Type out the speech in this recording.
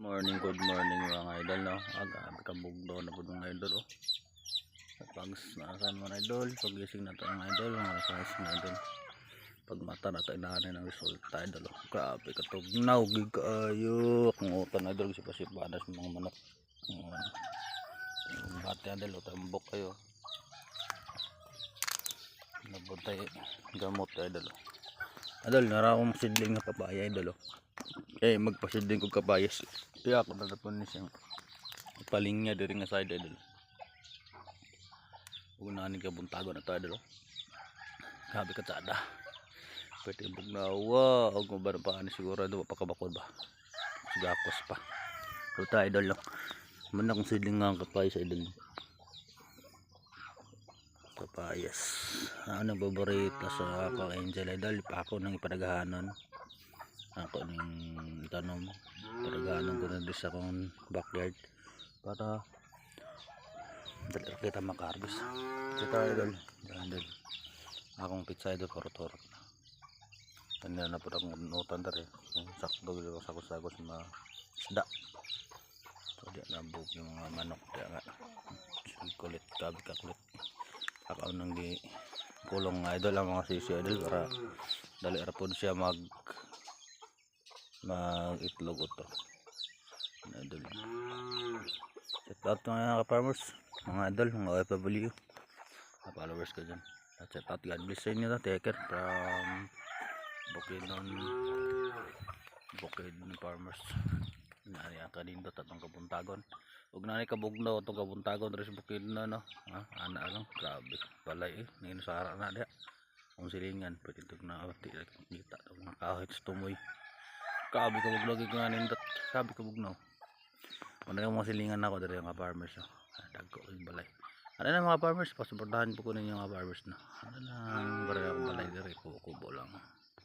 Good morning mga idol, no? Aga kabugdo na po mga idol, oh. Pags naasan mga idol, pagising na to mga idol, mga size mga idol. Pag mata na tayo nahanay ng resulta idol, oh. Grabe katugnaw, gig kaayo. Kung utan idol, sipa-sipa sa mga manok. Yung bati idol, tambok kayo. Nabuntay gamot idol, oh. Idol, narakong sidling na papaya idol, oh. Magpasidling ko kabayas. Kaya ako na po niya siyang palingnya diri nga side idol. Unahan ni kabuntago na to idol. Grabe ka tsada. Pwede bugnawa. Huwag mo ba na pa siguro doon pakabakod ba. Sigakos pa. Ito idol lang. Muna kong sidling nga ang kapayas idol. Kapayas. Ano paborito sa ako angel idol. Pa ako nang ipadagahanon. Ako ning tanom. Padagahanon ko na din sa akong backyard. Para dali kita makarbis. Kita idol. Idol. Akong pizza idol korot-korot na. Tanda na po akong nutan dari. Sakto gila ko sakos-sakos mga isda. So di nabog yung mga manok. Kaya nga. Kulit. Kabi ka kulit. Ako nang di kulong idol ang mga sisi idol. Para dali rapon siya mag itlog ito. Idol. Shout out mga farmers, mga idol, mga OFW, mga followers ko dyan. Shout out, God bless sa inyo. Take care from Bukidnon Farmers. Nari ka din to tatong kabuntagon. Huwag na kabugnaw itong kabuntagon rin sa Bukidnon, no? Anak lang, grabe. Balay ngayon sa harap na dia. Kung silingan, pwede ito na kita mga kahit tumoy. Grabe kabugnaw ko nga nindot. Sabi kabugnaw. Ano yung mga silingan ako dari mga farmers, no? Dagko yung balay. Ano na mga farmers, pasuportahan po ko ninyo mga farmers, no? Ano lang, bari ako balay dari, kubo lang.